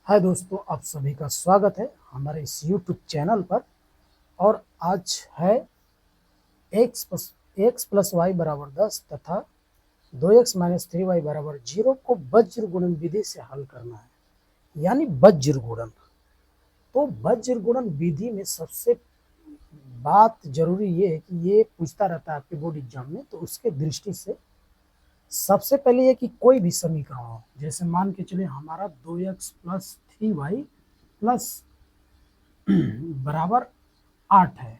हाय दोस्तों, आप सभी का स्वागत है हमारे इस YouTube चैनल पर। और आज है x प्लस वाई बराबर 10 तथा 2x माइनस 3y बराबर 0 को वज्र गुणन विधि से हल करना है, यानी वज्र गुणन। तो वज्र गुणन विधि में सबसे बात जरूरी ये है कि ये पूछता रहता है आपके बोर्ड एग्जाम में, तो उसके दृष्टि से सबसे पहले ये कि कोई भी समीकरण हो, जैसे मान के चलिए हमारा 2x प्लस 3y प्लस बराबर 8 है,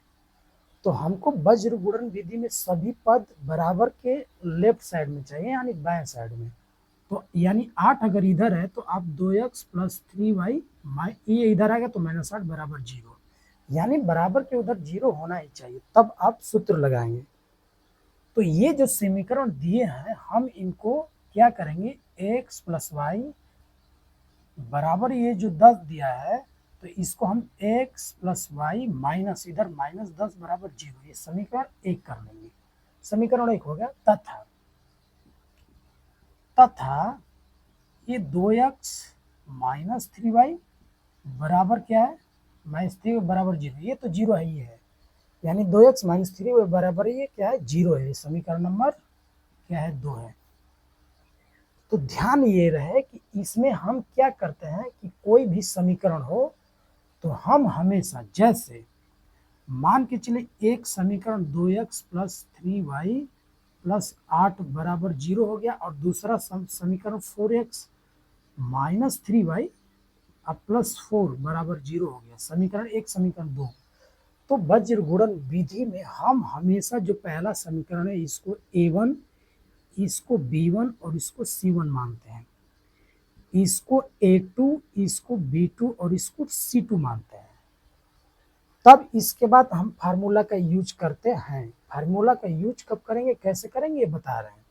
तो हमको वज्र गुणन विधि में सभी पद बराबर के लेफ्ट साइड में चाहिए, यानी बाएं साइड में। तो यानी 8 अगर इधर है तो आप 2x प्लस 3y, ये इधर आएगा तो -8 बराबर 0, यानी बराबर के उधर 0 होना ही चाहिए, तब आप सूत्र लगाएंगे। तो ये जो समीकरण दिए हैं हम इनको क्या करेंगे, x प्लस वाई बराबर ये जो 10 दिया है तो इसको हम x प्लस वाई माइनस इधर -10 बराबर 0, ये समीकरण 1 कर लेंगे। समीकरण 1 हो गया। तथा ये 2x माइनस 3y बराबर क्या है, -3 बराबर 0, ये तो 0 है, ये है, यानी 2x माइनस 3y बराबर ये क्या है, 0 है। समीकरण नंबर क्या है, 2 है। तो ध्यान ये रहे कि इसमें हम क्या करते हैं कि कोई भी समीकरण हो तो हम हमेशा, जैसे मान के चले एक समीकरण 2x प्लस 3y प्लस 8 बराबर 0 हो गया, और दूसरा समीकरण 4x माइनस 3y अब प्लस 4 बराबर 0 हो गया। समीकरण 1, समीकरण 2। तो वज्र गुणन विधि में हम हमेशा जो पहला समीकरण है इसको a1, इसको b1 और इसको c1 मानते हैं, इसको a2, इसको b2 और इसको c2 मानते हैं। तब इसके बाद हम फार्मूला का यूज करते हैं। फार्मूला का यूज कब करेंगे, कैसे करेंगे, ये बता रहे हैं।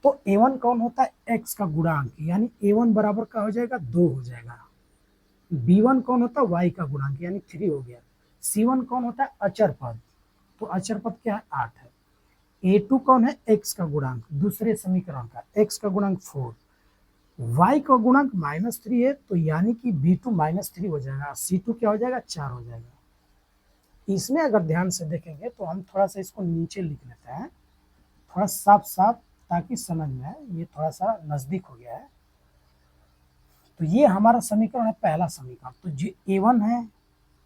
तो a1 कौन होता है, x का गुणांक, यानी a1 बराबर का हो जाएगा 2 हो जाएगा। b1 कौन होता है, y का गुणांक, यानी 3 हो गया। c1 कौन होता है, अचर पद, तो अचर पद क्या है, 8 है। a2 कौन है, x का गुणांक, दूसरे समीकरण का, x का गुणांक 4, y का गुणांक -3 है, तो यानी कि b2 -3 हो जाएगा, c2 क्या हो जाएगा, 4 हो जाएगा। इसमें अगर ध्यान से देखेंगे तो हम थोड़ा सा इसको नीचे लिख लेते हैं, थोड़ा साफ साफ, ताकि समझ में आए। ये थोड़ा सा नजदीक हो गया है। तो ये हमारा समीकरण है, पहला समीकरण। तो जो a1 है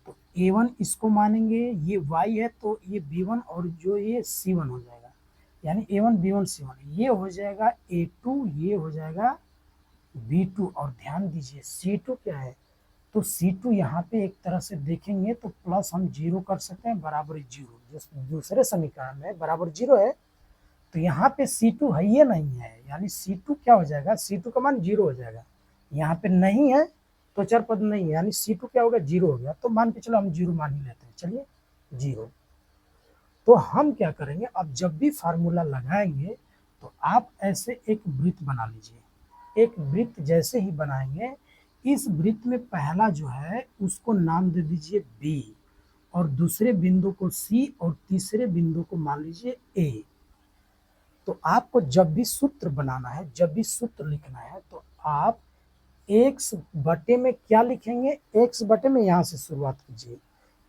तो a1 इसको मानेंगे, ये y है तो ये b1 और जो ये c1 हो जाएगा, यानी a1 b1 c1, ये हो जाएगा a2, ये हो जाएगा b2। और ध्यान दीजिए c2 क्या है, तो C2 यहाँ पे एक तरह से देखेंगे तो प्लस हम 0 कर सकते हैं, बराबर 0, जो दूसरे समीकरण में बराबर 0 है, तो यहाँ पे C2 है, ये नहीं है, यानी C2 क्या हो जाएगा, C2 का मान 0 हो जाएगा। यहाँ पे नहीं है तो चर पद नहीं है, यानी C2 क्या होगा, 0 हो गया। तो मान के चलो हम 0 मान ही लेते हैं, चलिए 0। तो हम क्या करेंगे, अब जब भी फार्मूला लगाएंगे तो आप ऐसे एक वृत्त बना लीजिए। एक वृत्त जैसे ही बनाएंगे, इस वृत्त में पहला जो है उसको नाम दे दीजिए B, और दूसरे बिंदु को C, और तीसरे बिंदु को मान लीजिए A। तो आपको जब भी सूत्र बनाना है, जब भी सूत्र लिखना है, तो आप x बटे में क्या लिखेंगे, x बटे में यहाँ से शुरुआत कीजिए,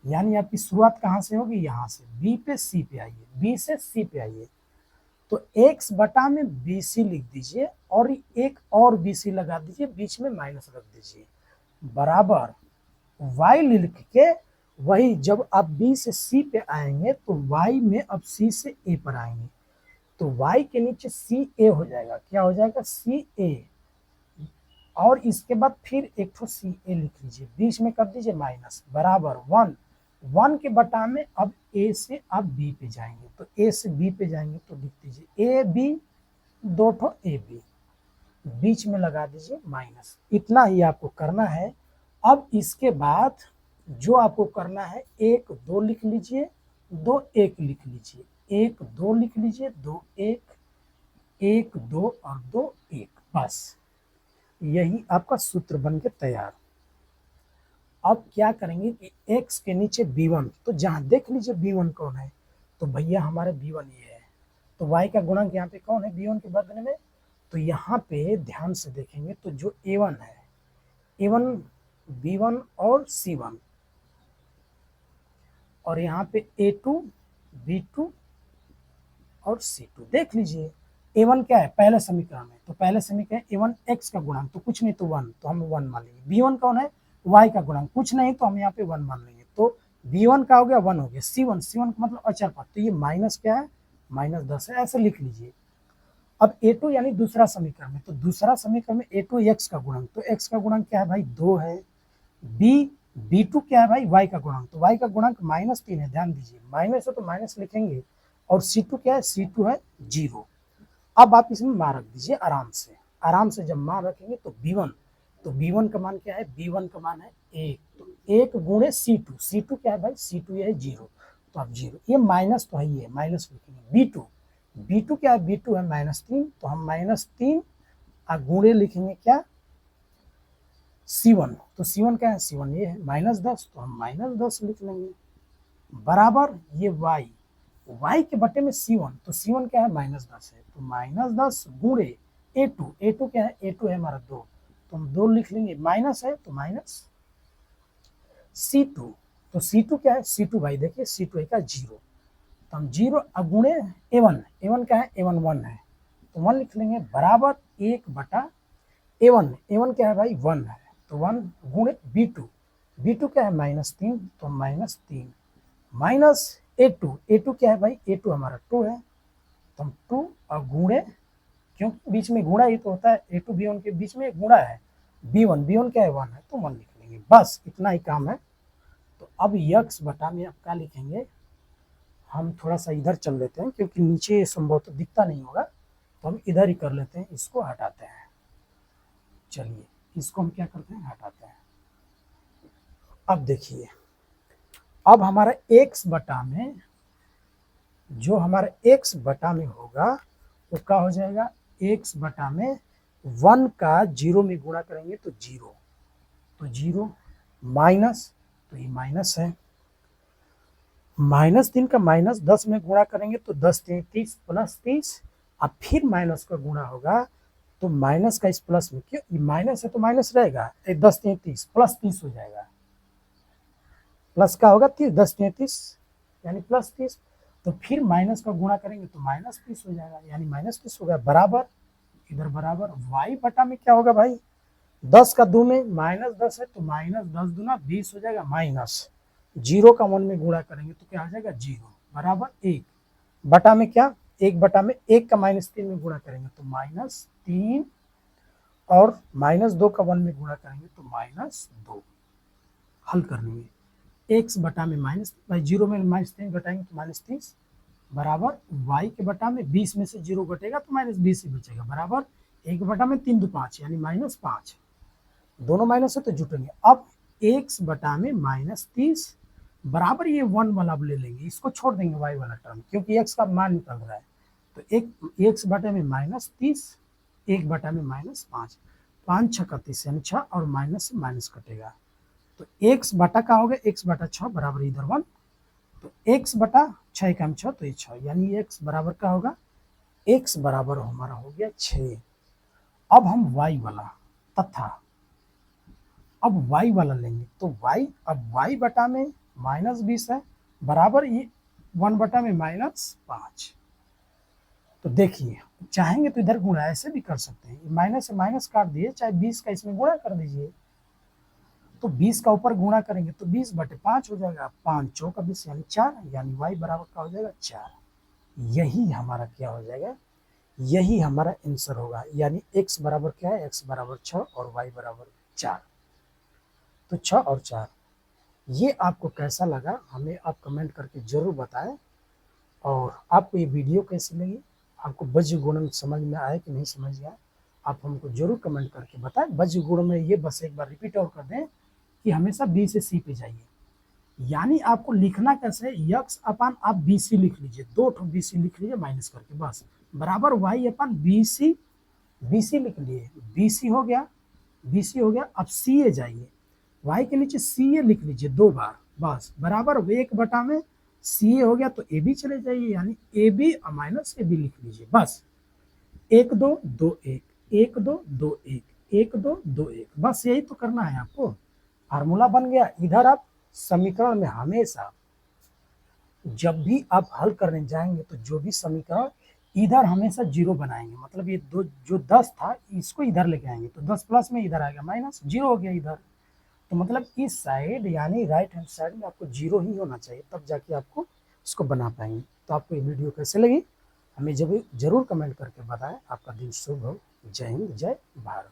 यानी आपकी शुरुआत कहाँ से होगी, यहाँ से B पे C पे आइए, B से C पे आइए, तो x बटा में BC लिख दीजिए, और एक और BC लगा दीजिए, बीच में माइनस रख दीजिए, बराबर y लिख के, वही जब आप B से C पे आएंगे तो y में अब C से A पर आएंगे, तो y के नीचे CA हो जाएगा, क्या हो जाएगा, CA, और इसके बाद फिर एक तो CA लिख लीजिए, बीच में कर दीजिए माइनस, बराबर 1 के बटा में अब A से आप B पे जाएंगे, तो A से B पे जाएंगे तो लिख दीजिए AB, 2 ठो AB, बीच में लगा दीजिए माइनस। इतना ही आपको करना है। अब इसके बाद जो आपको करना है, 1 2 लिख लीजिए, 2 1 लिख लीजिए, 1 2 लिख लीजिए, 2 1, 1 2 और 2 1, बस यही आपका सूत्र बन के तैयार। अब क्या करेंगे कि x के नीचे b1, तो जहां देख लीजिए b1 कौन है, तो भैया हमारे b1 ये है, तो y का गुणक यहाँ पे कौन है, b1 के बदले में, तो यहाँ पे ध्यान से देखेंगे तो जो a1 है, A1 B1 और C1, और यहाँ पे A2 B2 और C2। देख लीजिए A1 क्या है पहले समीकरण में, तो पहले समीकरण A1 x का गुणांक, तो कुछ नहीं तो 1, तो हम 1 मान लेंगे। B1 कौन है, y का गुणांक, कुछ नहीं तो हम यहाँ पे 1 मान लेंगे। तो B1 का हो गया 1 हो गया। C1 का मतलब अचर पद, तो ये माइनस क्या है, -10 है, ऐसे लिख लीजिए। अब A2 यानी दूसरा समीकरण में, तो दूसरा समीकरण में A2 x का गुणांक, तो x का गुणांक क्या है भाई 2 है। B2 क्या है भाई y का गुणांक, तो y का गुणांक -3 है, ध्यान दीजिए माइनस है तो माइनस लिखेंगे। और C2 क्या है, C2 है 0। अब आप इसमें मान रख दीजिए आराम से, आराम से जब मान रखेंगे तो B1, तो B1 का मान क्या है, B1 का मान है 1, तो 1 गुणे C2 क्या है भाई, C2 ये है 0, तो आप 0, ये माइनस तो है, ये माइनस लिखेंगे। B2 क्या है, B2 है -3, तो हम -3 गुणे लिखेंगे क्या, C1, तो C1 क्या है, C1 ये है -10, तो हम -10 लिख लेंगे, बराबर ये y के बटे में C1, तो C1 क्या है -10 है, तो -10 गुणे A2 क्या है, A2 है हमारा 2, तो हम 2 लिख लेंगे, माइनस है तो माइनस C2, तो C2 क्या है, C2 भाई देखिए C2 है क्या 0, तो हम 0 गुणे A1 क्या है, A1 1 है, तो 1 लिख लेंगे, बराबर 1 बटा A1 क्या है भाई 1 है, तो 1 गुणे B2 क्या है -3, तो -3 माइनस A2 क्या है भाई, A2 हमारा 2 है, तो हम 2 और गुणे, क्योंकि बीच में गुणा ही तो होता है, A2 B1 के बीच में गुणा है, B1 क्या है 1 है, तो 1 लिख लेंगे, बस इतना ही काम है। तो अब x बटा में आप क्या लिखेंगे, हम थोड़ा सा इधर चल लेते हैं क्योंकि नीचे संभवतः दिखता नहीं होगा, तो हम इधर ही कर लेते हैं, इसको हटाते हैं। चलिए इसको हम क्या करते हैं, हटाते हैं। अब देखिए, अब हमारा x बटा में, जो हमारा x बटा में होगा वो क्या हो जाएगा, x बटा में 1 का 0 में गुणा करेंगे तो 0, तो 0 माइनस, तो ये माइनस है, -3 का -10 में गुणा करेंगे तो 10 3 30 प्लस 30, अब फिर माइनस का गुणा होगा तो माइनस का इस प्लस में, क्यों ये माइनस है तो माइनस रहेगा, 10 3 30 प्लस 30 हो जाएगा, प्लस का होगा 30, 10 3 30 यानी प्लस 30, तो फिर माइनस का गुणा करेंगे तो -30 हो जाएगा, यानी -30 हो गया, बराबर इधर बराबर y बटा में क्या होगा भाई, 10 का 2 में -10 है तो -10 दूना 20 हो जाएगा, माइनस 0 का 1 में गुणा करेंगे तो क्या हो जाएगा 0, बराबर 1 बटा में क्या, 1 बटा में 1 का -3 में गुणा करेंगे तो -3, और -2 का 1 में गुणा करेंगे तो -2, हल करने में x बटा में माइनस भाई 0 में -3 घटाएंगे तो -30, बराबर y के बटा में 20 में से 0 घटेगा तो -20 ही बचेगा, बराबर 1 बटा में 3 2 5 यानी -5, दोनों माइनस है तो जुटेंगे। अब x बटा में -30 बराबर ये 1 वाला अब ले लेंगे, इसको छोड़ देंगे y वाला टर्म, क्योंकि x का मान निकल रहा है, तो एक x बटा में -30, 1 बटा में -5, 5 6 31 यानी 6, और माइनस से माइनस कटेगा, तो x बटा का हो गया x बटा 6 बराबर इधर 1, तो x बटा 6 का 6, तो ये 6, यानी x बराबर का होगा, x बराबर हमारा हो गया 6। अब हम y वाला, तथा अब y वाला लेंगे, तो y, अब y बटा में -20 है, बराबर ये 1 बटा में -5, तो देखिए चाहेंगे तो इधर गुणा ऐसे भी कर सकते हैं, माइनस से माइनस काट दिए, चाहे 20 का इसमें गुणा कर दीजिए, तो 20 का ऊपर गुणा करेंगे तो 20 बटे 5 हो जाएगा, 5 चौका 20 यानी 4, यानी y बराबर का हो जाएगा 4। यही हमारा क्या हो जाएगा, यही हमारा आंसर होगा, यानी x बराबर क्या है, x बराबर 6 और y बराबर 4, तो 6 और 4। ये आपको कैसा लगा हमें आप कमेंट करके जरूर बताएं, और आपको ये वीडियो कैसी लगी, आपको वज्र गुणन समझ में आया कि नहीं समझ आया, आप हमको जरूर कमेंट करके बताएं। वज्र गुणन में ये बस एक बार रिपीट और कर दें कि हमेशा बी से सी पे जाइए, यानी आपको लिखना कैसे है, यक्स अपान आप बी सी लिख लीजिए, 2 ठो बी सी लिख लीजिए माइनस करके, बस बराबर वाई अपान बी सी लिख लिए, बी सी हो गया, अब सी ए जाइए, वाई के नीचे सी ए लिख लीजिए 2 बार, बस बराबर 1 बटा में सी ए हो गया, तो ए बी चले जाइए, यानी A B minus A B लिख लीजिए, बस 1 2 2 1 1 2 2 1 1 2 2 1, बस यही तो करना है आपको। फार्मूला बन गया। इधर आप समीकरण में हमेशा जब भी आप हल करने जाएंगे तो जो भी समीकरण इधर हमेशा जीरो बनाएंगे, मतलब ये दो जो 10 था इसको इधर लेके आएंगे तो 10 प्लस में इधर आएगा माइनस, जीरो हो गया इधर। तो मतलब इस साइड यानी राइट हैंड साइड में आपको जीरो ही होना चाहिए, तब जाके आपको इसको बना पाएंगे। तो आपको ये वीडियो कैसे लगी हमें जरूर कमेंट करके बताएं। आपका दिन शुभ हो। जय हिंद, जय भारत।